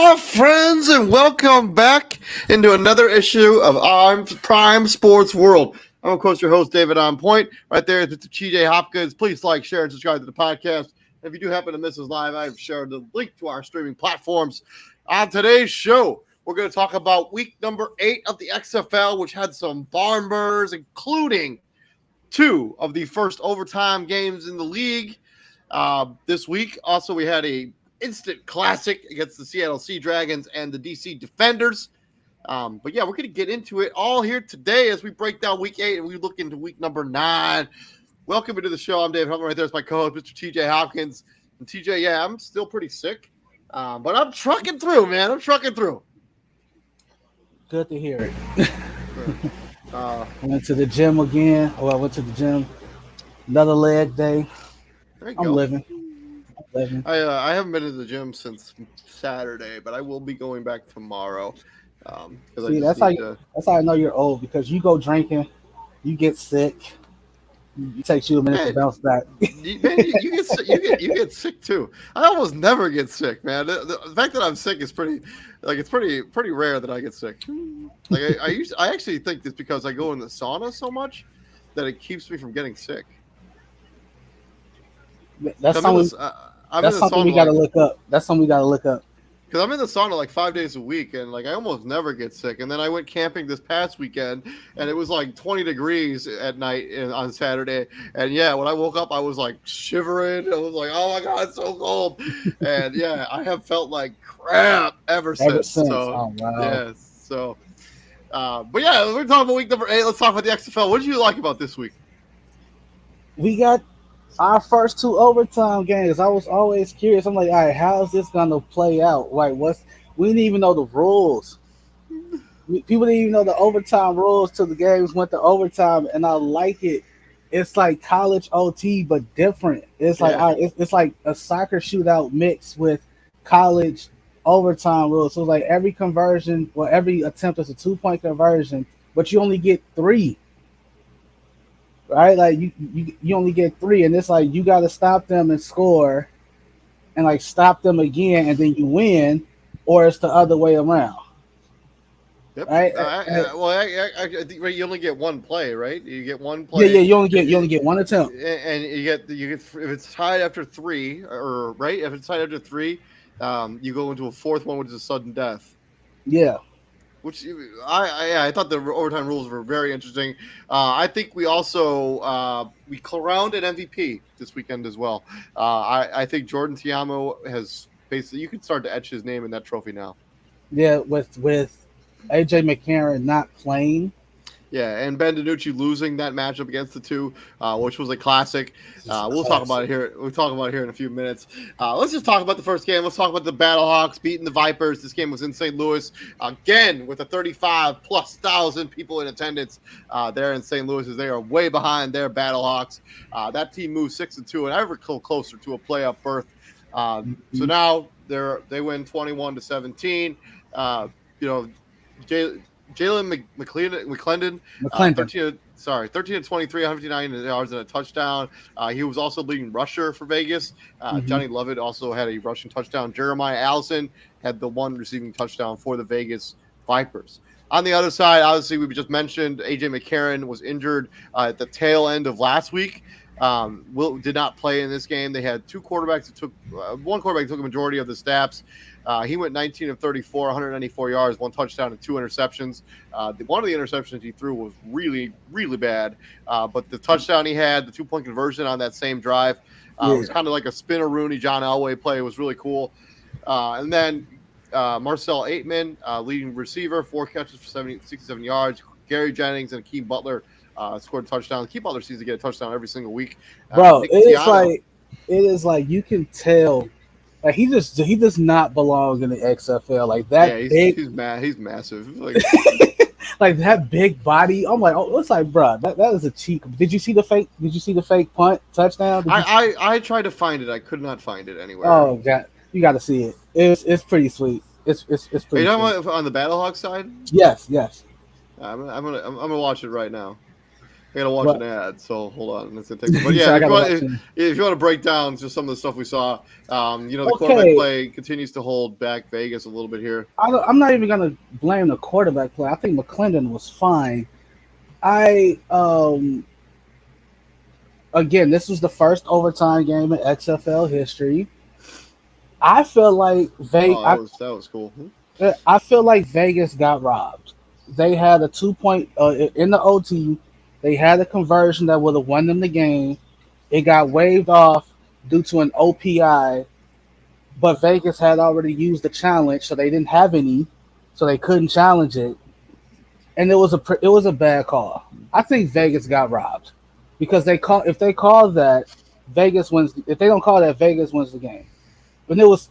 Hello, friends, and welcome back into another issue of our Prime Sports World. I'm, of course, your host, David On Point. Right there is Mr. TJ Hopkins. Please like, share, and subscribe to the podcast. If you do happen to miss us live, I've shared the link to our streaming platforms. On today's show, we're going to talk about week number 8 of the XFL, which had some barn burners, including 2 of the first overtime games in the league. This week, also, we had a instant classic against the Seattle Sea Dragons and the DC Defenders. But yeah, we're going to get into it all here today as we break down week 8 and we look into week number 9. Welcome into the show. I'm Dave Hummel. Right there's my co-host, Mr. TJ Hopkins. And TJ, yeah, I'm still pretty sick, but I'm trucking through, man. I'm trucking through. Good to hear it. I went to the gym again. I went to the gym. Another leg day. There you I'm go. living. I haven't been to the gym since Saturday, but I will be going back tomorrow. See, that's how I know you're old, because you go drinking, you get sick. It takes you a minute to bounce back. You get sick too. I almost never get sick, man. The fact that I'm sick is pretty rare that I get sick. Like I actually think it's because I go in the sauna so much that it keeps me from getting sick. That's something we gotta look up. That's something we gotta look up. Because I'm in the sauna like 5 days a week, and like I almost never get sick. And then I went camping this past weekend, and it was like 20 degrees at night on Saturday. And yeah, when I woke up, I was like shivering. I was like, "Oh my god, it's so cold!" And yeah, I have felt like crap ever since. So, oh wow. Yeah. So, but yeah, we're talking about week number 8. Let's talk about the XFL. What did you like about this week? We got our first 2 overtime games. I was always curious. I'm like, all right, how is this gonna play out? Like, we didn't even know the rules. People didn't even know the overtime rules till the games went to overtime, and I like it. It's like college OT, but different. It's like it's like a soccer shootout mixed with college overtime rules. So like every conversion, or every attempt is a 2-point conversion, but you only get 3. Right, like you only get 3, and it's like you got to stop them and score, and like stop them again, and then you win, or it's the other way around. Yep. Right. I think you only get one play, right? You get one play. Yeah. You only get one attempt, and you get if it's tied after 3, or right, if it's tied after 3, you go into a 4th one, which is a sudden death. Yeah. Which I thought the overtime rules were very interesting. I think we also we crowned an MVP this weekend as well. I think Jordan Tiamo has basically, you can start to etch his name in that trophy now. Yeah, with AJ McCarron not playing. Yeah, and Ben DiNucci losing that matchup against the 2, which was a classic. We'll talk about it here. We'll talk about it here in a few minutes. Let's just talk about the first game. Let's talk about the Battlehawks beating the Vipers. This game was in St. Louis again with a 35,000+ people in attendance there in St. Louis, as they are way behind their Battlehawks. That team moved 6-2 and ever closer to a playoff berth. So now they win 21-17. Jalen McClendon, 13 of 23, 159 yards and a touchdown. He was also leading rusher for Vegas. Johnny Lovett also had a rushing touchdown. Jeremiah Allison had the one receiving touchdown for the Vegas Vipers. On the other side, obviously, we just mentioned AJ McCarron was injured at the tail end of last week. Did not play in this game. They had 2 quarterbacks that took one quarterback took a majority of the snaps. He went 19 of 34, 194 yards, 1 touchdown, and 2 interceptions. One of the interceptions he threw was really, really bad. But the touchdown he had, the 2-point conversion on that same drive, was kind of like a Spinner-Rooney, John Elway play. It was really cool. And then Marcel Aitman, leading receiver, 4 catches for 67 yards. Gary Jennings and Akeem Butler scored a touchdown. Akeem Butler seems to get a touchdown every single week. Bro, it is like you can tell. Like he does not belong in the XFL. Like that. Yeah, he's massive. Like, like that big body. I'm like, oh, it's like, bro, that is a cheat. Did you see the fake punt touchdown? I tried to find it. I could not find it anywhere. Oh god, you got to see it. It's pretty sweet. It's pretty. Are you talking about on the Battlehawks side? Yes. I'm gonna watch it right now. I gotta watch But an ad, so hold on. That's gonna take me. But so yeah, I if you gotta want, watch him. if you want to break down just some of the stuff we saw, the quarterback Okay, play continues to hold back Vegas a little bit here. I'm not even gonna blame the quarterback play. I think McClendon was fine. I again, this was the first overtime game in XFL history. I feel like Oh, that was cool. I feel like Vegas got robbed. They had a 2 point in the OT. They had a conversion that would have won them the game. It got waved off due to an OPI, but Vegas had already used the challenge, so they didn't have any, so they couldn't challenge it, and it was a bad call. I think Vegas got robbed because if they call that, Vegas wins. If they don't call that, Vegas wins the game. And it was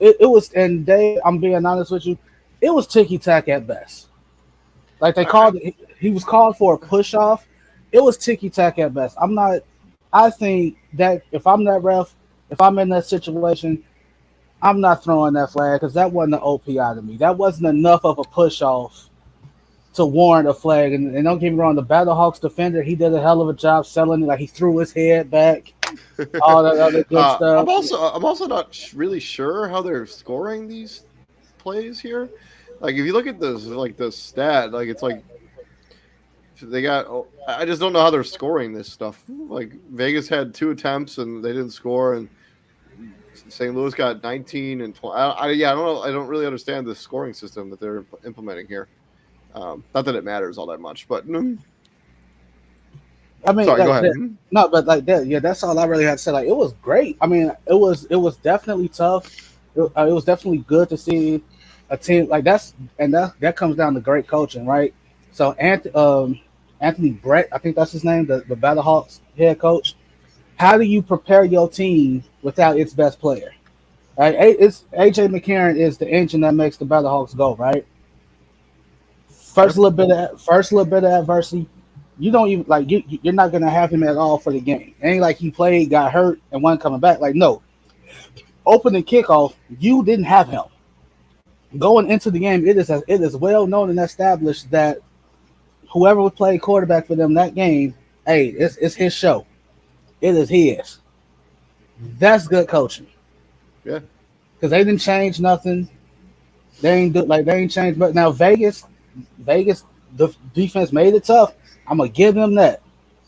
and they I'm being honest with you, it was ticky tack at best. Like they I, called he was called for a push off. It was ticky tack at best. I think that if I'm that ref, if I'm in that situation, I'm not throwing that flag because that wasn't an OPI to me. That wasn't enough of a push off to warrant a flag. And don't get me wrong, the Battlehawks defender, he did a hell of a job selling it. Like he threw his head back, all that other good stuff. I'm also not really sure how they're scoring these plays here. Like if you look at this, like the stat, like it's like they got. I just don't know how they're scoring this stuff. Like Vegas had 2 attempts and they didn't score, and St. Louis got 19 and 20. I don't know. I don't really understand the scoring system that they're implementing here. Not that it matters all that much, but I mean, sorry. Go like ahead. no, but like that, yeah, that's all I really had to say. Like, it was great. I mean, it was definitely tough. It was definitely good to see a team like that comes down to great coaching, right? So, Anthony Brett, I think that's his name, the Battlehawks head coach. How do you prepare your team without its best player? Right? It's AJ McCarron is the engine that makes the Battlehawks go, right? Yep. First little bit of adversity, you don't even like you're not gonna have him at all for the game. It ain't like he played, got hurt, and wasn't coming back. Like no, opening kickoff, you didn't have him going into the game. It is well known and established that whoever would play quarterback for them that game, hey, it's his show. It is his. That's good coaching Yeah. because they didn't change nothing. They ain't changed. But now Vegas, the defense made it tough. I'm gonna give them that.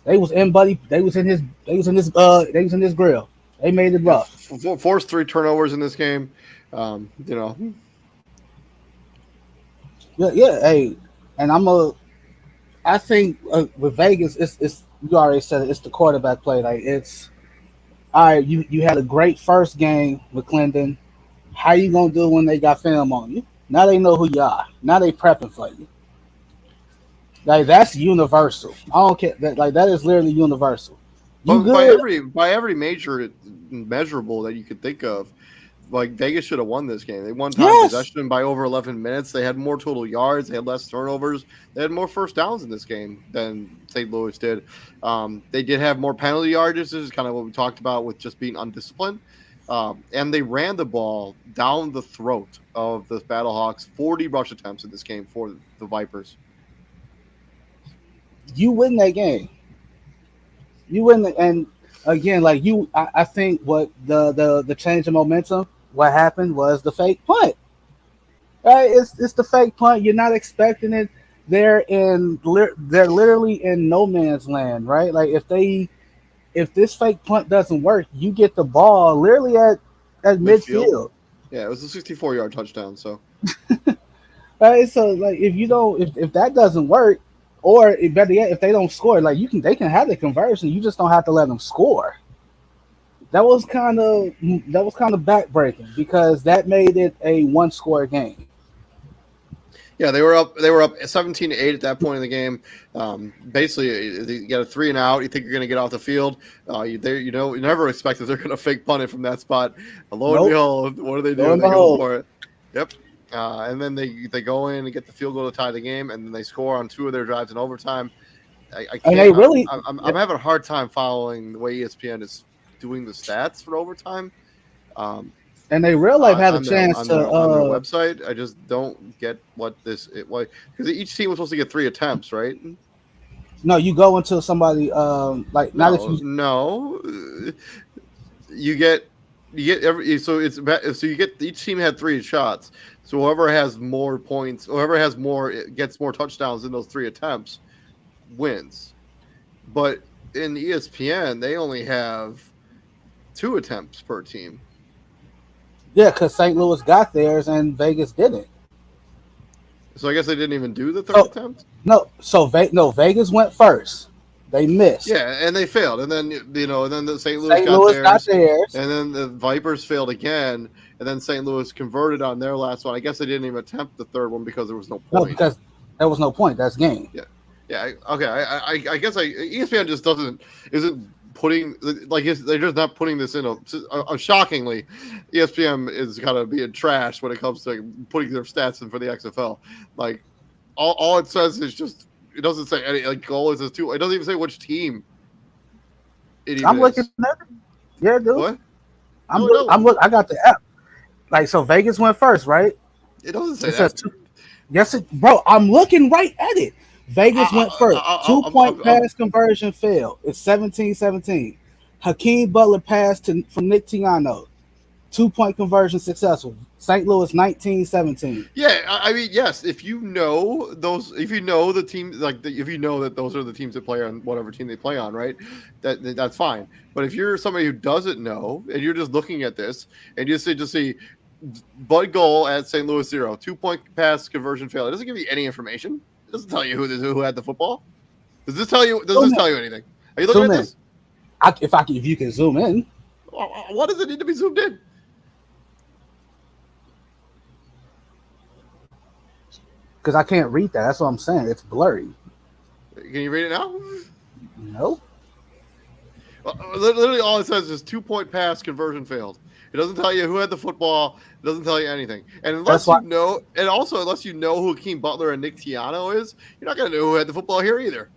They was in buddy. They was in his grill. They made it Yeah. rough. Forced 3 turnovers in this game. You know. Yeah, yeah. Hey, and I think with Vegas, it's you already said it. It's the quarterback play. Like it's all right. You had a great first game with Clinton. How you gonna do when they got film on you? Now they know who you are. Now they prepping for you. Like that's universal. I don't care. That is literally universal. You But by good? every major measurable that you could think of, like Vegas should have won this game. They won time Yes. possession by over 11 minutes. They had more total yards. They had less turnovers. They had more first downs in this game than St. Louis did. They did have more penalty yards. This is kind of what we talked about with just being undisciplined. And they ran the ball down the throat of the Battlehawks. 40 rush attempts in this game for the Vipers. You win that game. You win, and again, like I think what the change of momentum. What happened was the fake punt. Right? It's the fake punt. You're not expecting it. They're literally in no man's land, right? Like if this fake punt doesn't work, you get the ball literally at Midfield. midfield. Yeah, it was a 64-yard touchdown. So Right? So like if you don't if that doesn't work, or better yet, if they don't score, like they can have the conversion. You just don't have to let them score. That was kind of backbreaking because that made it a one score game. yeah, they were up. They were up 17-8 at that point in the game. Basically, you get a 3 and out. You think you're going to get off the field. You never expect that they're going to fake punt it from that spot. And lo and Nope. behold, what do they do? Lo and They go behold. for it. Yep. And then they go in and get the field goal to tie the game, and then they score on 2 of their drives in overtime. I And can't. they really I'm having a hard time following the way ESPN is doing the stats for overtime. and they real life had a on their chance to on their website. I just don't get what because each team was supposed to get 3 attempts, right? No, you go until somebody like not if you. No. You get every so it's so you get each team had 3 shots. So whoever has more points, whoever has more gets more touchdowns in those 3 attempts wins. But in ESPN, they only have 2 attempts per team. Yeah, because St. Louis got theirs and Vegas didn't. So I guess they didn't even do the third So attempt. no, no Vegas went first. They missed. Yeah, and they failed, and then and then the St. Louis St. got Louis got theirs, theirs. and then the Vipers failed again, and then St. Louis converted on their last one. I guess they didn't even attempt the third one because there was no No, point. because there was no point. That's game. Yeah, yeah. Okay. I guess ESPN just isn't putting they're just not putting this in a shockingly, ESPN is kind of being trashed when it comes to putting their stats in for the XFL. Like all it says is just it doesn't say any goal is 2. It doesn't even say which team it even I'm looking is. at it. Yeah, dude. What? I'm No, it look. I'm don't. look. I got the app. Like so, Vegas went first, right? It doesn't say It says that. two. Yes, bro. I'm looking right at it. Vegas went first. 2 point pass conversion failed. It's 17-17. Hakeem Butler passed from Nick Tiano. 2 point conversion successful. St. Louis 19-17. Yeah, I mean, yes. If you know if you know the team, if you know that those are the teams that play on whatever team they play on, right? That's fine. But if you're somebody who doesn't know and you're just looking at this and you see Bud goal at St. Louis 0, 2 point pass conversion fail, it doesn't give you any information. It doesn't tell you who had the football. Does this tell you? Does this tell you anything? Are you looking Zoom at in. this? If you can zoom in, What does it need to be zoomed in? because I can't read that. That's what I'm saying. It's blurry. Can you read it now? Nope. Literally, all it says is 2 point pass conversion failed. It doesn't tell you who had the football. It doesn't tell you anything. And unless you know, and also unless you know who Hakeem Butler and Nick Tiano is, you're not going to know who had the football here either.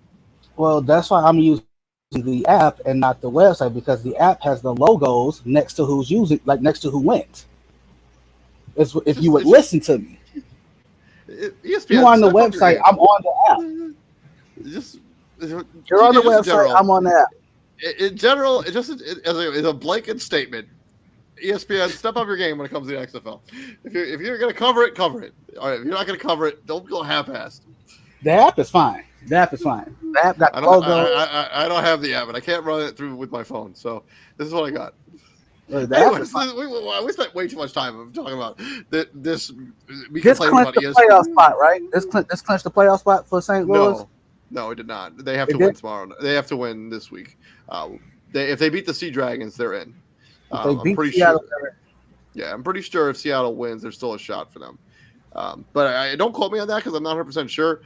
Well, that's why I'm using the app and not the website, because the app has the logos next to who's using, like next to who went. If you would listen to me. ESPN, you on the website, I'm on the app. You're on the website, I'm on the app. In general, as a blanket statement, ESPN, step up your game when it comes to the XFL. If you're going to cover it, cover it. All right, if you're not going to cover it, don't go half-assed. The app is fine. The app is fine. The app got the logo. I don't have the app, but I can't run it through with my phone. So this is what I got. Anyways, we spent way too much time talking about this. This clinched the playoff spot, right? This clinched the playoff spot for St. Louis. No, it did not. They have to win tomorrow. They have to win this week. If they beat the Sea Dragons, they're in. I'm pretty sure. Yeah, I'm pretty sure if Seattle wins, there's still a shot for them. But don't quote me on that because I'm not 100% sure.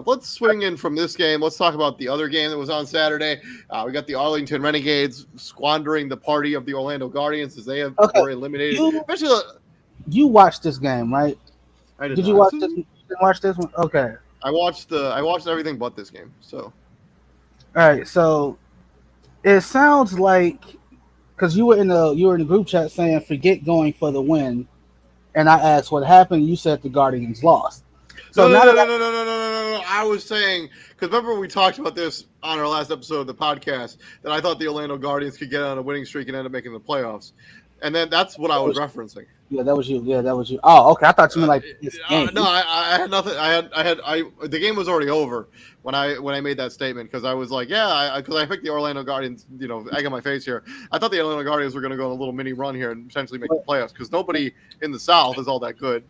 Let's swing in from this game. Let's talk about the other game that was on Saturday. We got the Arlington Renegades squandering the party of the Orlando Guardians as they were eliminated. You watched this game, right? Did you watch this? You didn't watch this one? Okay. I watched everything but this game. So, all right. So it sounds like because you were in the group chat saying forget going for the win. And I asked what happened. You said the Guardians lost. So no. I was saying because remember we talked about this on our last episode of the podcast that I thought the Orlando Guardians could get on a winning streak and end up making the playoffs, and then that's what I was referencing. Yeah, that was you. Oh, okay. I thought you meant like this game. No, I had nothing. The game was already over when I made that statement because I was like, because I picked the Orlando Guardians. Egg on my face here. I thought the Orlando Guardians were going to go on a little mini run here and potentially make the playoffs because nobody in the South is all that good.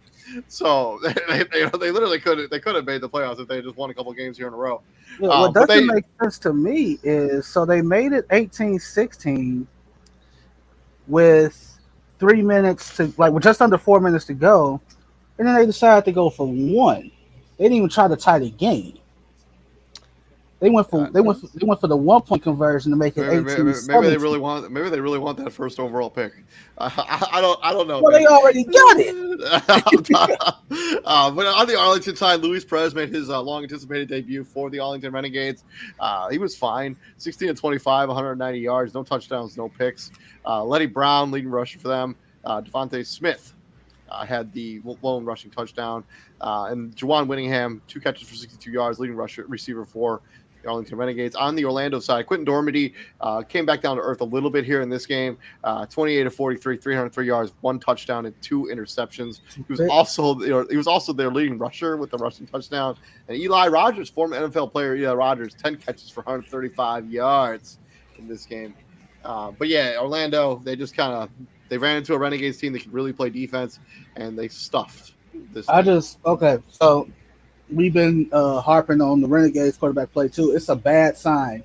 So they literally could have made the playoffs if they had just won a couple games here in a row. Yeah, what doesn't make sense to me is so they made it 18-16 with 3 minutes to with just under 4 minutes to go, and then they decided to go for one. They didn't even try to tie the game. They went for the 1 point conversion to make it 18-17. Maybe they really want that first overall pick. I don't know. Well, they already got it. But on the Arlington side, Luis Perez made his long anticipated debut for the Arlington Renegades. He was fine, 16-25, 190 yards, no touchdowns, no picks. Letty Brown leading rusher for them. Devontae Smith had the lone rushing touchdown, and Juwan Winningham 2 catches for 62 yards, leading receiver for Arlington Renegades. On the Orlando side, Quentin Dormady came back down to earth a little bit here in this game. 28 of 43, 303 yards, 1 touchdown, and 2 interceptions. He was also their leading rusher with the rushing touchdown. And Eli Rogers, former NFL player Eli Rogers, 10 catches for 135 yards in this game. But yeah, Orlando, they ran into a Renegades team that could really play defense, and they stuffed this team. So we've been harping on the Renegades quarterback play too. It's a bad sign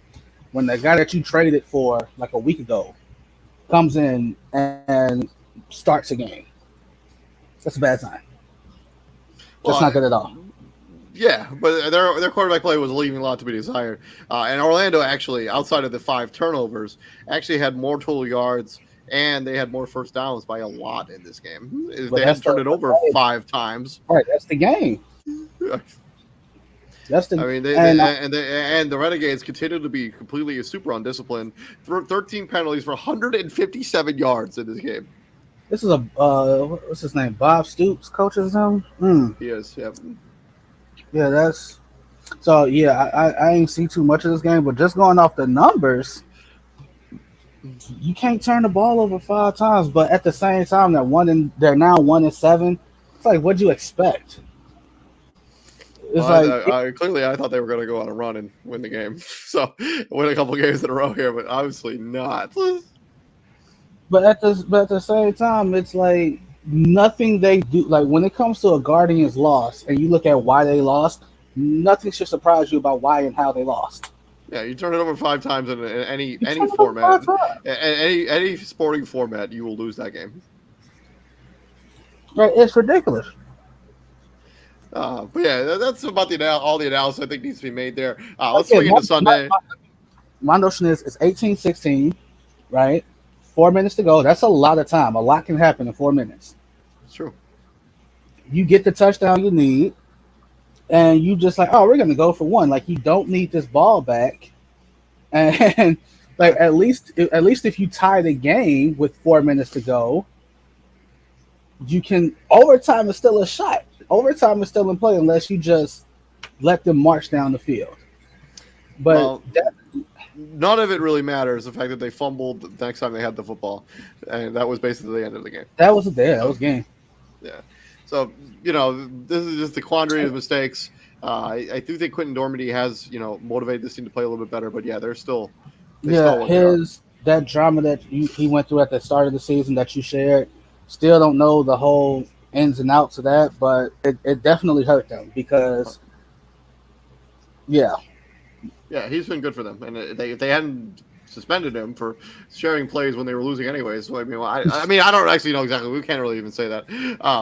when the guy that you traded for like a week ago comes in and starts a game. That's a bad sign. That's not good at all. Yeah, but their quarterback play was leaving a lot to be desired. And Orlando actually, outside of the 5 turnovers, actually had more total yards and they had more first downs by a lot in this game. They had turned it over 5 times. Right, that's the game. And the Renegades continue to be completely super undisciplined. 13 penalties for 157 yards in this game. This is what's his name? Bob Stoops coaches them. He is. Yeah. Yeah, that's so. Yeah, I ain't see too much of this game, but just going off the numbers, you can't turn the ball over 5 times. But at the same time, they're now 1-7. It's like, what'd you expect? Clearly, I thought they were going to go on a run and win the game. So win a couple games in a row here, but obviously not. But at the same time, it's like nothing they do. Like when it comes to a Guardians loss, and you look at why they lost, nothing should surprise you about why and how they lost. Yeah, you turn it over 5 times in any format, any sporting format, you will lose that game. Right, it's ridiculous. But yeah, that's about all the analysis I think needs to be made there. Let's swing into Sunday. My notion is it's 18-16, right? 4 minutes to go. That's a lot of time. A lot can happen in 4 minutes. It's true. You get the touchdown you need, and you just like, we're going to go for 1. Like, you don't need this ball back. And like at least if you tie the game with 4 minutes to go, you can. Overtime is still a shot. Overtime is still in play unless you just let them march down the field. But none of it really matters. The fact that they fumbled the next time they had the football, and that was basically the end of the game. That was game. Yeah. So this is just the quandary of mistakes. I do think Quentin Dormady has motivated this team to play a little bit better, but yeah, they're still. That drama that he went through at the start of the season that you shared. Still don't know the whole ins and outs of that, but it definitely hurt them because. Yeah, he's been good for them, and they hadn't suspended him for sharing plays when they were losing anyway. So I don't actually know exactly. We can't really even say that.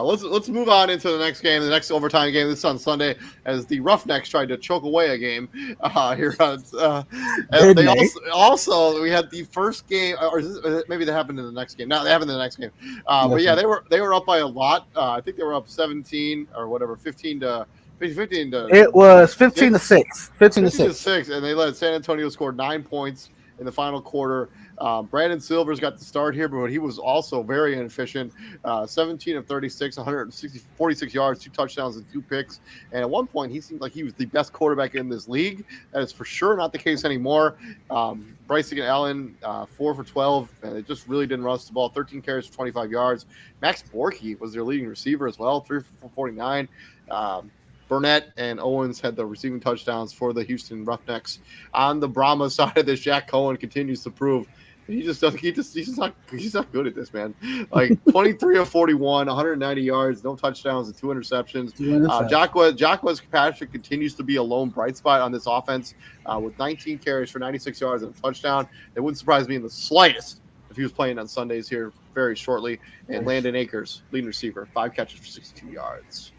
Let's move on into the next game, the next overtime game. This is on Sunday as the Roughnecks tried to choke away a game here. And they also we had the first game, or maybe that happened in the next game. No, they happened in the next game. But yeah, they were up by a lot. I think they were up 17 or whatever, 15 to. It was 15 to 6. 15 to 6. And they let San Antonio score 9 points in the final quarter. Brandon Silver's got the start here, but he was also very inefficient. 17 of 36, 46 yards, 2 touchdowns, and 2 picks. And at one point, he seemed like he was the best quarterback in this league. That is for sure not the case anymore. Bryson Allen, 4 for 12, and they just really didn't rush the ball. 13 carries for 25 yards. Max Borky was their leading receiver as well, 3 for 49. Burnett and Owens had the receiving touchdowns for the Houston Roughnecks. On the Brahma side of this, Jack Cohen continues to prove he's not good at this, man. Like 23 of 41, 190 yards, no touchdowns, and 2 interceptions. Jacquez Patrick continues to be a lone bright spot on this offense with 19 carries for 96 yards and a touchdown. It wouldn't surprise me in the slightest if he was playing on Sundays here very shortly. And Landon Akers, leading receiver, 5 catches for 62 yards.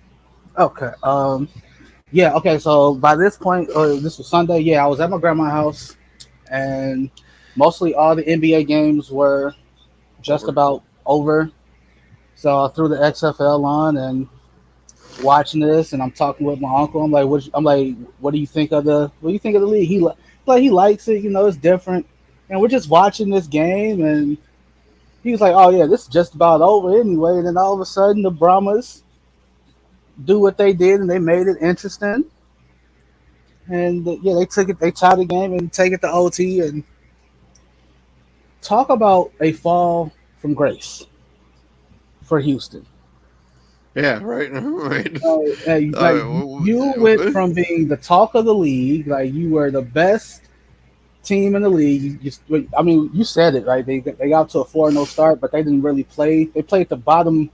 Okay. Okay. So by this point, this was Sunday. Yeah, I was at my grandma's house, and mostly all the NBA games were just about over. So I threw the XFL on and watching this, and I'm talking with my uncle. I'm like, what do you think of the league? He likes it. It's different, and we're just watching this game, and he was like, oh yeah, this is just about over anyway. And then all of a sudden, the Brahmas do what they did, and they made it interesting. And yeah, they took it. They tied the game and take it to OT. And talk about a fall from grace for Houston. Yeah, right, right. Like you went from being the talk of the league, like you were the best team in the league. I mean, you said it right. They got to a 4-0 start, but they didn't really play. They played the bottom,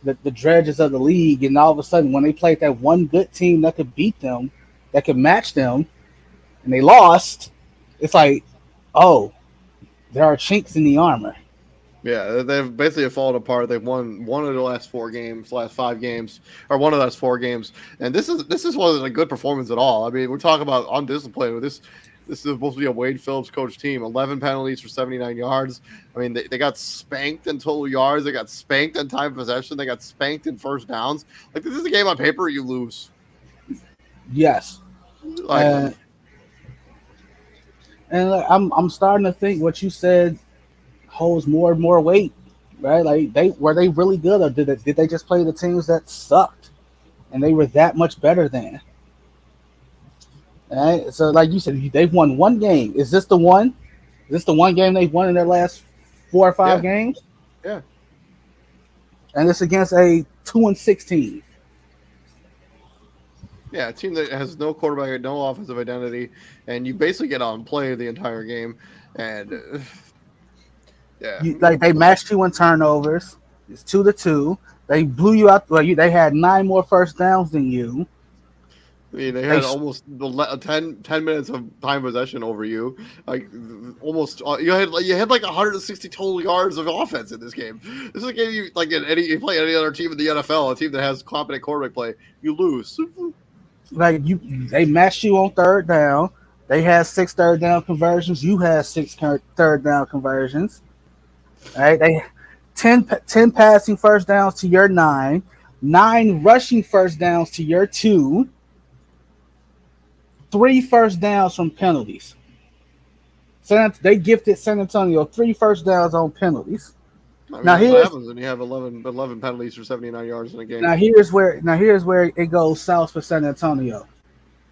the dredges of the league, and all of a sudden, when they played that one good team that could beat them, that could match them, and they lost, it's like, oh, there are chinks in the armor. Yeah, they've basically fallen apart. They've won one of the last 4 games, last 5 games, or one of the last 4 games, and this wasn't a good performance at all. I mean, we're talking about undisciplined. With this is supposed to be a Wade Phillips coach team. 11 penalties for 79 yards. I mean, they got spanked in total yards. They got spanked in time of possession. They got spanked in first downs. Like, this is a game on paper you lose. Yes, Like, and I'm starting to think what you said holds more and more weight, right? Like they really good, or did they just play the teams that sucked and they were that much better than? Right? So like you said, they've won one game. Is this the one? Is this the one game they've won in their last 4 or 5 yeah, games? yeah. And it's against a 2-16. Yeah, a team that has no quarterback, no offensive identity, and you basically get on play the entire game. And yeah, Like they matched you in turnovers. It's 2-2. They blew you out. Well, they had 9 more first downs than you. I mean, they They had almost 10 minutes of time possession over you. Like, almost you had like 160 total yards of offense in this game. This is a game you play any other team in the NFL, a team that has competent quarterback play, you lose. like they matched you on third down. They had 6 third down conversions. You had 6 third down conversions. Right? They 10 passing first downs to your 9, 9 rushing first downs to your 2, 3 first downs from penalties. They gifted San Antonio 3 first downs on penalties. I mean, Now that's what here's happens when you have 11 penalties for 79 yards in a game. now here's where it goes south for San Antonio.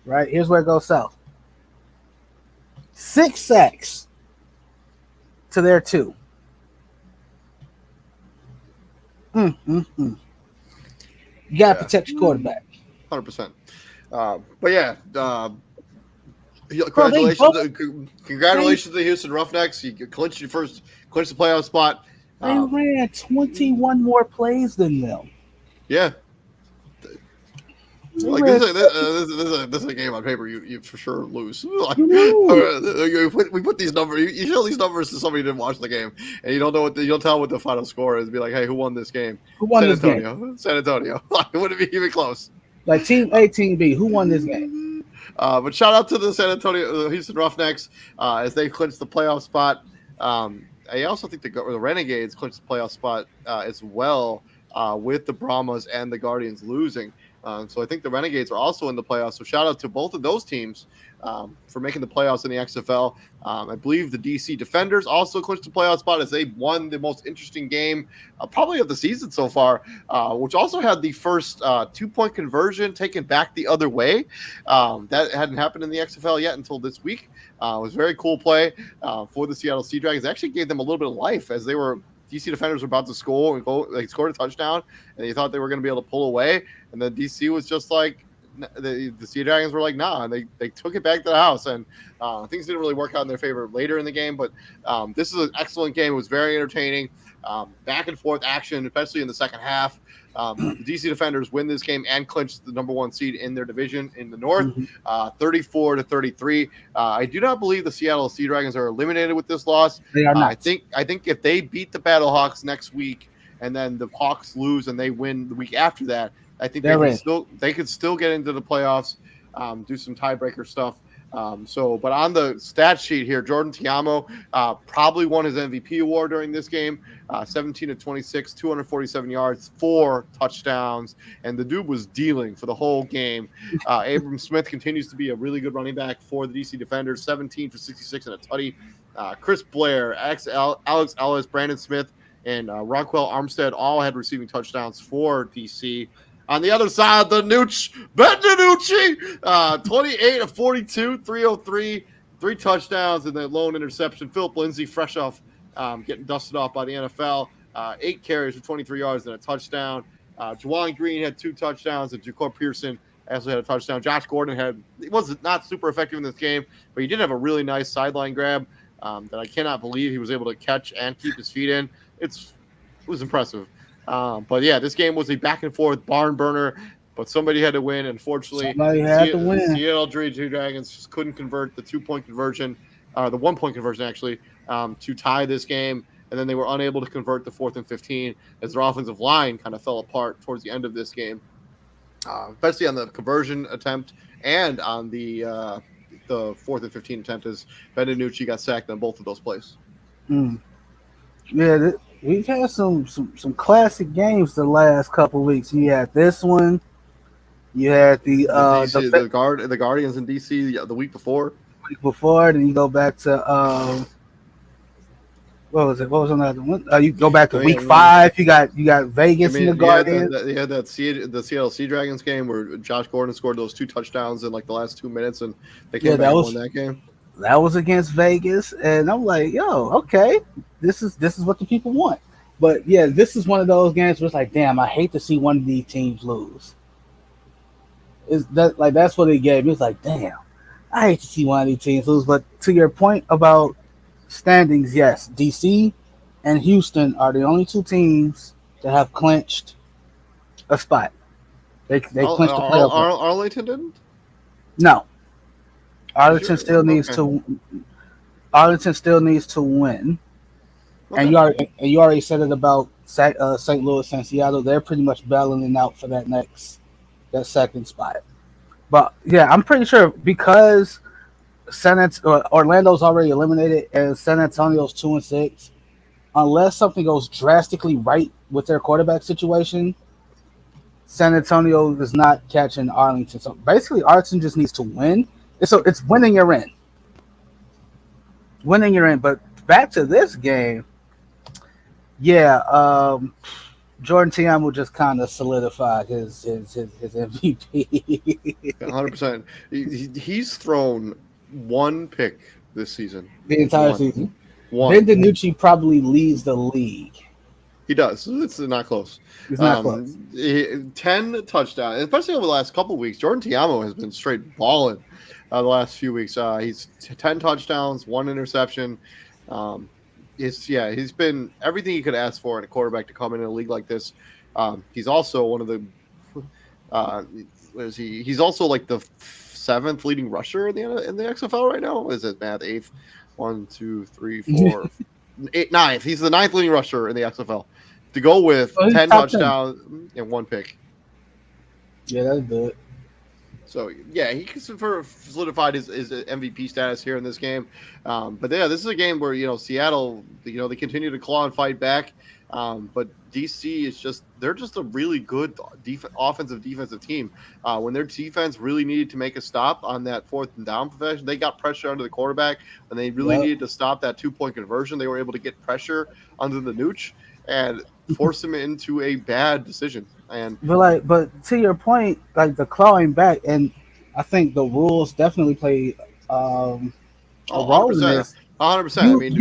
Right? Here's where it goes south. 6 sacks to their 2. You gotta protect your quarterback. 100%. But yeah, Bro, congratulations to the Houston Roughnecks. You clinched the playoff spot. They ran 21 more plays than them. Yeah. Like, this is a game on paper you for sure lose. Like, we put these numbers. You show these numbers to somebody who didn't watch the game, and you don't tell what the final score is. Be like, hey, who won this game? Who won San this Antonio. game? San Antonio. It wouldn't be even close. Like Team A, Team B, who won this game? But shout out to the Houston Roughnecks as they clinched the playoff spot. I also think the Renegades clinched the playoff spot as well with the Brahmas and the Guardians losing. So I think the Renegades are also in the playoffs. So shout out to both of those teams for making the playoffs in the XFL. I believe the DC Defenders also clinched the playoff spot as they won the most interesting game probably of the season so far, which also had the first 2-point conversion taken back the other way. That hadn't happened in the XFL yet until this week. It was a very cool play for the Seattle Sea Dragons. It actually gave them a little bit of life as DC Defenders were about to score and go. They scored a touchdown, and they thought they were going to be able to pull away. And then DC was just like, the Sea Dragons were like, nah, and they took it back to the house. And things didn't really work out in their favor later in the game. But this is an excellent game. It was very entertaining. Back and forth action, especially in the second half. The DC Defenders win this game and clinch the number 1 seed in their division in the North, 34-33. I do not believe the Seattle Sea Dragons are eliminated with this loss. They are not. I think if they beat the Battlehawks next week and then the Hawks lose and they win the week after that, I think they could still get into the playoffs, do some tiebreaker stuff. But on the stat sheet here, Jordan Tiamo probably won his MVP award during this game. 17-26, 247 yards, 4 touchdowns, and the dude was dealing for the whole game. Abram Smith continues to be a really good running back for the DC Defenders, 17 for 66 and a tutty. Chris Blair, Alex Ellis, Brandon Smith, and Rockwell Armstead all had receiving touchdowns for DC. On the other side, the Nooch, Ben DiNucci, 28 of 42, 303, 3 touchdowns, and the lone interception. Philip Lindsay, fresh off getting dusted off by the NFL, 8 carries for 23 yards and a touchdown. Juwan Green had 2 touchdowns, and Jacob Pearson also had a touchdown. Josh Gordon was not super effective in this game, but he did have a really nice sideline grab that I cannot believe he was able to catch and keep his feet in. It was impressive. But yeah, this game was a back and forth barn burner, but somebody had to win. Unfortunately, somebody had to win. Seattle Dragons just couldn't convert the 2-point conversion, the 1-point conversion actually, to tie this game. And then they were unable to convert the 4th and 15 as their offensive line kind of fell apart towards the end of this game, especially on the conversion attempt and on the 4th and 15 attempt as Ben DiNucci got sacked on both of those plays. Yeah, we've had some classic games the last couple weeks. You had this one. You had the Guardians in DC the week before. Then you go back to what was it? What was another one? You go back to week 5. You got Vegas and the Guardians. They had the Seattle Sea Dragons game where Josh Gordon scored those 2 touchdowns in like the last 2 minutes, and they came back and won that game. That was against Vegas, and I'm like, yo, okay, this is what the people want. But yeah, this is one of those games where it's like, damn, I hate to see one of these teams lose. That's what it gave me. It's like, damn, I hate to see one of these teams lose. But to your point about standings, yes, DC and Houston are the only 2 teams that have clinched a spot. They clinched the playoff. Arlington didn't? No. Arlington still needs to win. Okay. And you already said it about St. Louis and Seattle. They're pretty much battling out for that second spot. But yeah, I'm pretty sure because Orlando's already eliminated and San Antonio's 2-6, unless something goes drastically right with their quarterback situation, San Antonio is not catching Arlington. So basically, Arlington just needs to win. It's winning you're in. Winning you're in. But back to this game, yeah, Jordan Tiamo just kind of solidified his MVP. 100%. He's thrown 1 pick this season. The entire season. 1. Ben DiNucci probably leads the league. He does. It's not close. It's not close. 10 touchdowns, especially over the last couple of weeks. Jordan Tiamo has been straight balling the last few weeks. He's 10 touchdowns, 1 interception. He's been everything you could ask for in a quarterback to come in a league like this. He's also one of the he's also like the 7th leading rusher in the XFL right now. Is it math? 8th? 1, 2, 3, 4, 8, 9th. He's the 9th leading rusher in the XFL to go with 10 touchdowns and 1 pick. Yeah, that'll do it. So, yeah, he solidified his MVP status here in this game. But, yeah, this is a game where, Seattle, they continue to claw and fight back. But DC is they're just a really good defensive team. When their defense really needed to make a stop on that 4th and down possession, they got pressure under the quarterback. When they really needed to stop that 2-point conversion, they were able to get pressure under the Nooch and force him into a bad decision. But to your point, like the clawing back, and I think the rules definitely play a role in this. 100%.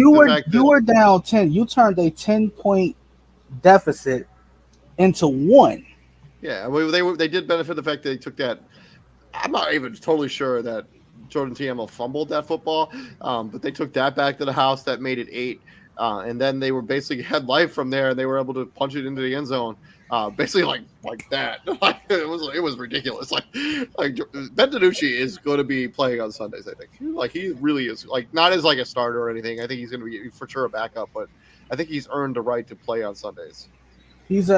You were down 10. You turned a 10-point deficit into 1. Yeah, they did benefit the fact that they took that. I'm not even totally sure that Jordan Tiamo fumbled that football, but they took that back to the house. That made it 8, and then they were basically had life from there, and they were able to punch it into the end zone. Basically like that. It was ridiculous. Like Ben DiNucci is going to be playing on Sundays. I think he really is not as a starter or anything. I think he's going to be for sure a backup, but I think he's earned the right to play on Sundays. He's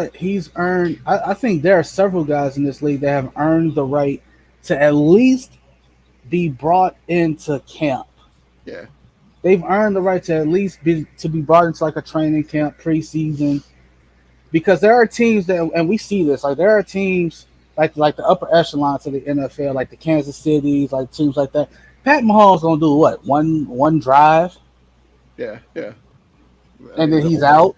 earned. I think there are several guys in this league that have earned the right to at least be brought into camp. Yeah, they've earned the right to at least be brought into a training camp preseason. Because there are teams and we see this, there are teams like the upper echelons of the NFL, like the Kansas Cities, like teams like that. Pat Mahomes gonna do what? One drive? Yeah. And then he's out.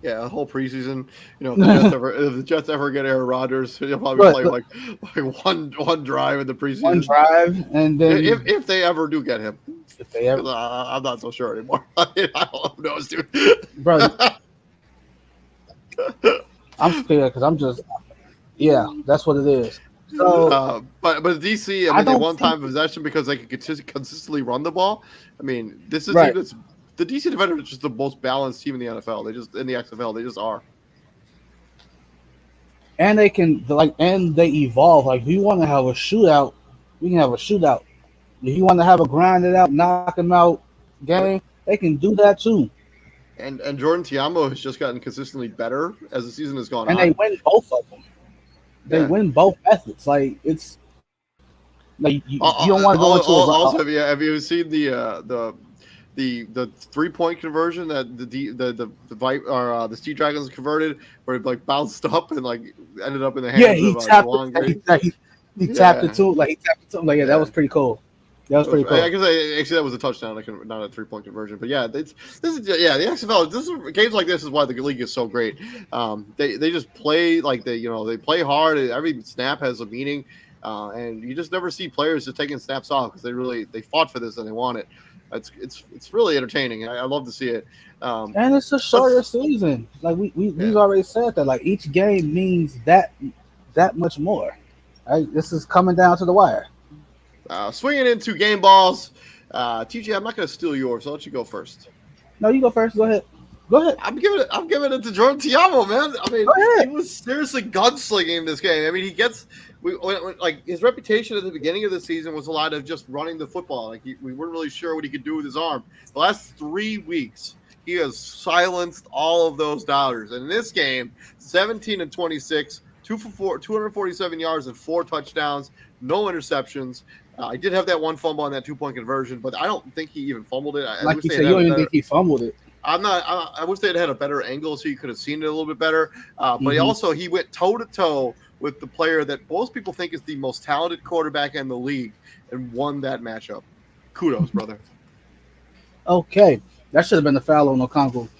Yeah, a whole preseason. If the Jets ever get Aaron Rodgers, he'll probably But play like one drive in the one preseason. drive, and If then if they ever do get him, if they ever, because I'm not so sure anymore. Who knows, dude? bro, I'm scared because I'm just, yeah, that's what it is. So But DC, I I mean, they don't won think time possession because they could consistently run the ball. I mean, this is right, the DC Defenders are just the most balanced team in the NFL. They just in the XFL, they just are. and they can like, and they evolve. Like, if you want to have a shootout, we can have a shootout. If you want to have a grind it out, knock them out Yep. game, they can do that too. And Jordan Tiamo has just gotten consistently better as the season has gone And they on. win both of them. They Yeah. win both methods. Like, it's like you don't want to go into Also, have you seen the 3-point conversion that the Sea Dragons converted, where it like bounced up and like ended up in the yeah, hands he of tapped Delon it. Green? He tapped it Yeah, too. Like, he tapped it too. Like, yeah, that yeah. was pretty cool. That was pretty I cool. guess actually that was a touchdown, not a 3-point conversion. But yeah, this is the XFL. Games like this is why the league is so great. They just play like they play hard. Every snap has a meaning, and you just never see players just taking snaps off because they fought for this and they want it. It's really entertaining. I love to see it. And it's a shorter season. Like we've Yeah. already said that. Like, each game means that much more. Right? This is coming down to the wire. Swinging into game balls. TJ, I'm not going to steal yours. So I'll let you go first. No, you go first. Go ahead. Go ahead. I'm giving it to Jordan Tiamo, man. I mean, Go he ahead. was seriously gunslinging this game. I mean, like his reputation at the beginning of the season was a lot of just running the football. Like we weren't really sure what he could do with his arm. The last 3 weeks, he has silenced all of those doubters. And in this game, 17 and 26, 247 yards and 4 touchdowns, no interceptions. I did have that one fumble on that 2-point conversion, but I don't think he even fumbled it. I Like wish you they said, had you don't a even better. think he fumbled it. I wish they'd had a better angle so you could have seen it a little bit better. But Mm-hmm. he went toe to toe with the player that most people think is the most talented quarterback in the league and won that matchup. Kudos, brother. Okay, that should have been the foul on Okonkwo.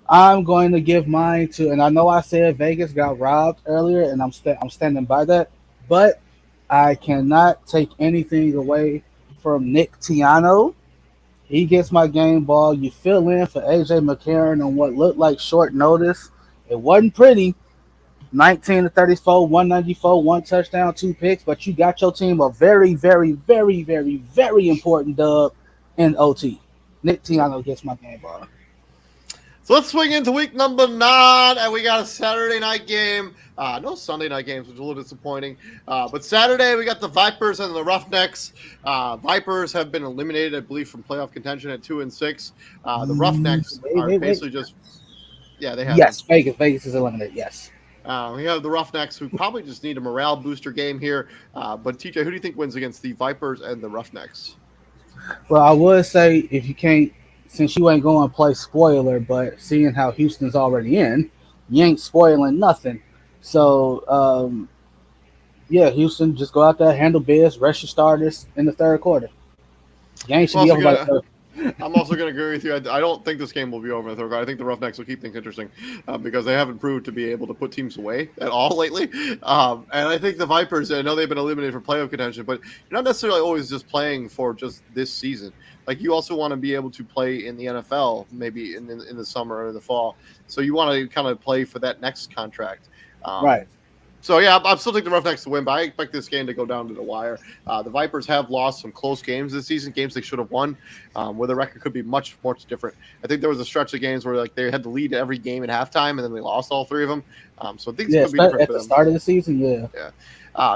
I'm going to give mine to, and I know I said Vegas got robbed earlier, and I'm standing by that, but I cannot take anything away from Nick Tiano. He gets my game ball. You fill in for AJ McCarron on what looked like short notice. It wasn't pretty. 19 to 34, 194, one touchdown, 2 picks, but you got your team a very, very, very, very, very important dub in OT. Nick Tiano gets my game ball. So let's swing into week number 9, and we got a Saturday night game. No Sunday night games, which is a little disappointing. But Saturday, we got the Vipers and the Roughnecks. Vipers have been eliminated, I believe, from playoff contention at 2-6. The Roughnecks are basically just, yeah, they have. Yes, Vegas is eliminated. Yes. We have the Roughnecks, who probably just need a morale booster game here. But TJ, who do you think wins against the Vipers and the Roughnecks? Well, I would say, if you can't, since you ain't going to play spoiler, but seeing how Houston's already in, you ain't spoiling nothing. So, yeah, Houston, just go out there, handle biz, rest your starters in the third quarter. Game should be over by the third. I'm also going to agree with you. I don't think this game will be over in the third quarter. I think the Roughnecks will keep things interesting because they haven't proved to be able to put teams away at all lately. And I think the Vipers, I know they've been eliminated from playoff contention, but you're not necessarily always just playing for just this season. Like, you also want to be able to play in the NFL, maybe in the summer or the fall. So you want to kind of play for that next contract. Right. So, yeah, I'm still taking the Roughnecks to win, but I expect this game to go down to the wire. The Vipers have lost some close games this season, games they should have won, where the record could be much, much different. I think there was a stretch of games where like they had to lead every game at halftime, and then they lost all 3 of them. So things could be different at for the them. start of the season, yeah.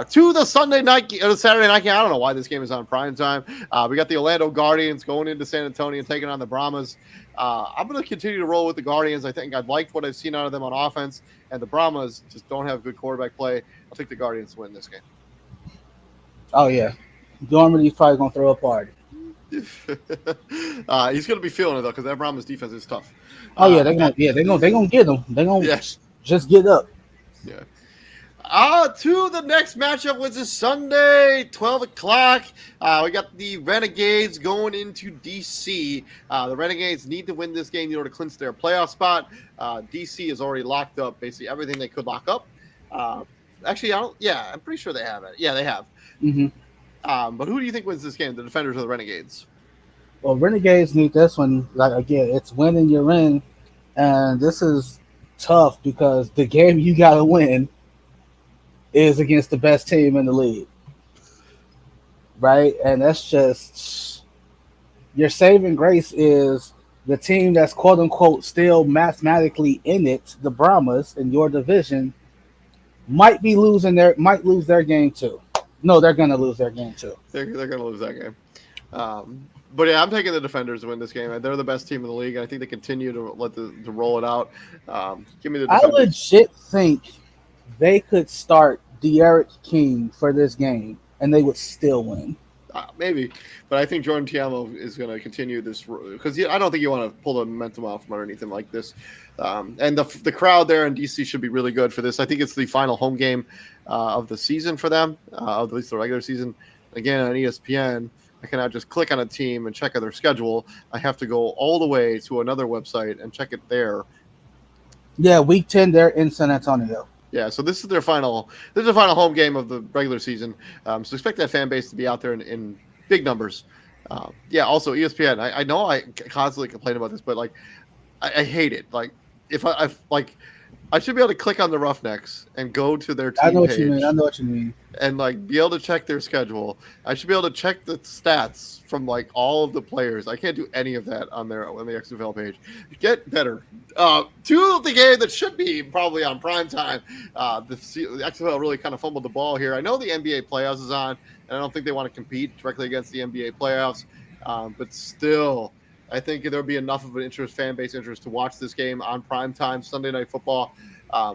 To the Saturday night game. I don't know why this game is on prime time. We got the Orlando Guardians going into San Antonio and taking on the Brahmas. I'm going to continue to roll with the Guardians. I think I've liked what I've seen out of them on offense, and the Brahmas just don't have good quarterback play. I'll take the Guardians to win this game. Oh, yeah. Dormany's probably going to throw a party. He's going to be feeling it, though, because that Brahmas defense is tough. Oh, yeah, they're going to get them. They're going to just get up. Yeah. To the next matchup, which is Sunday, 12 o'clock. We got the Renegades going into DC. The Renegades need to win this game in order to clinch their playoff spot. DC is already locked up basically everything they could lock up. Actually, I'm pretty sure they have it. Yeah, they have. Mm-hmm. But who do you think wins this game, the Defenders or the Renegades? Well, Renegades need this one. Like, again, it's winning your in, and this is tough because the game you got to win is against the best team in the league, right? And that's just your saving grace is the team that's quote unquote still mathematically in it, the Brahmas in your division, might lose their game too. No, they're gonna lose their game too. They're gonna lose that game. But yeah, I'm taking the Defenders to win this game. They're the best team in the league. I think they continue to roll it out. Give me the Defenders. I legit think they could start De'Aaron King for this game, and they would still win. Maybe, but I think Jordan Tiamo is going to continue this because I don't think you want to pull the momentum off from underneath him like this. And the crowd there in DC should be really good for this. I think it's the final home game of the season for them, at least the regular season. Again, on ESPN, I cannot just click on a team and check out their schedule. I have to go all the way to another website and check it there. Yeah, week 10, they're in San Antonio. Yeah, so this is their final. This is the final home game of the regular season. So expect that fan base to be out there in big numbers. Also ESPN. I know I constantly complain about this, but like I hate it. Like if I should be able to click on the Roughnecks and go to their team I know what page. you mean. I know what you mean. And like be able to check their schedule. I should be able to check the stats from like all of the players. I can't do any of that on the XFL page. Get better. To the game that should be probably on prime time. The XFL really kind of fumbled the ball here. I know the NBA playoffs is on, and I don't think they want to compete directly against the NBA playoffs. But still, I think there'll be enough of an fan base interest to watch this game on prime time Sunday Night Football.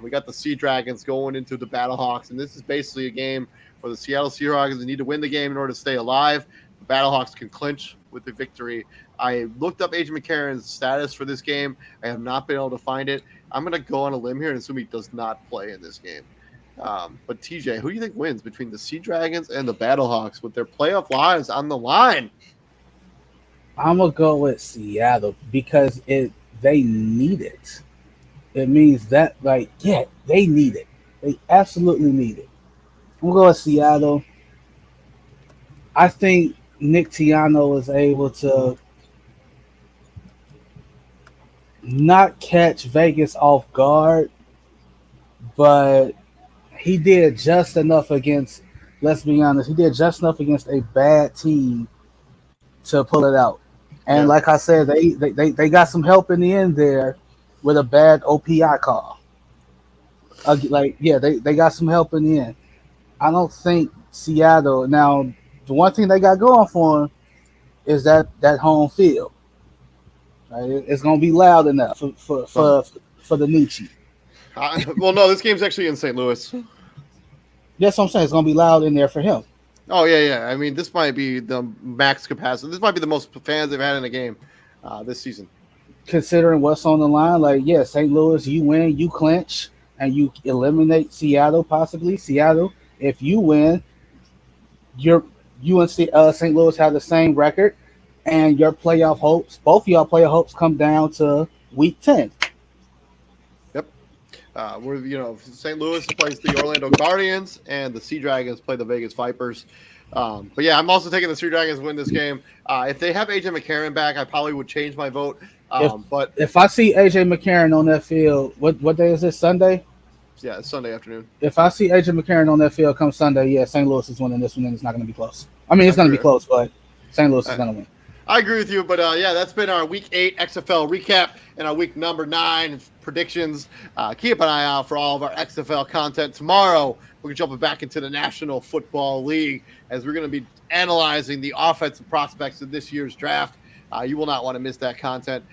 We got the Sea Dragons going into the Battlehawks, and this is basically a game where the Seattle Seahawks need to win the game in order to stay alive. The Battlehawks can clinch with the victory. I looked up AJ McCarron's status for this game. I have not been able to find it. I'm going to go on a limb here and assume he does not play in this game. But TJ, who do you think wins between the Sea Dragons and the Battlehawks with their playoff lives on the line? I'm going to go with Seattle because they need it. It means that, they need it. They absolutely need it. I'm going to go with Seattle. I think Nick Tiano was able to not catch Vegas off guard, but he did just enough against, let's be honest, he did just enough against a bad team to pull it out. And like I said, they got some help in the end there with a bad OPI call. They got some help in the end. I don't think Seattle, now, the one thing they got going for them is that home field. Right? It's going to be loud enough for the Nucci. Well, no, this game's actually in St. Louis. That's what I'm saying. It's going to be loud in there for him. Oh, yeah. I mean, this might be the max capacity. This might be the most fans they've had in a game this season. Considering what's on the line, St. Louis, you win, you clinch, and you eliminate Seattle, possibly. Seattle, if you win, you and St. Louis have the same record, and your playoff hopes, both of y'all playoff hopes come down to week 10. Yep. St. Louis plays the Orlando Guardians, and the Sea Dragons play the Vegas Vipers. But yeah, I'm also taking the Sea Dragons to win this game. If they have AJ McCarron back, I probably would change my vote. But if I see AJ McCarron on that field, what day is this? Sunday? Yeah, it's Sunday afternoon. If I see AJ McCarron on that field come Sunday, St. Louis is winning this one, and it's not going to be close. I mean, it's going to be close, but St. Louis is going to win. I agree with you, but that's been our Week 8 XFL recap and our Week number 9 predictions. Keep an eye out for all of our XFL content. Tomorrow, we're jumping back into the National Football League as we're going to be analyzing the offensive prospects of this year's draft. You will not want to miss that content.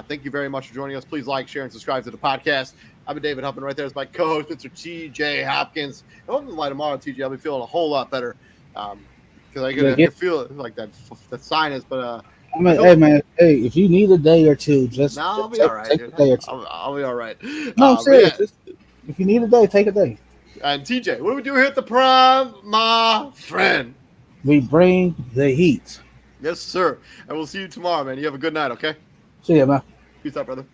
Thank you very much for joining us. Please like, share, and subscribe to the podcast. I've been David Huppin. Right there is my co-host, Mr. TJ Hopkins. And hopefully by tomorrow, TJ, I'll be feeling a whole lot better because I feel like that sinus. But if you need a day or two, I'll be all right. Take a day or two. I'll be all right. No, I'm serious. If you need a day, take a day. And TJ, what do we do here at the Prime, my friend? We bring the heat. Yes, sir. And we'll see you tomorrow, man. You have a good night, okay? See ya, man. Peace out, brother.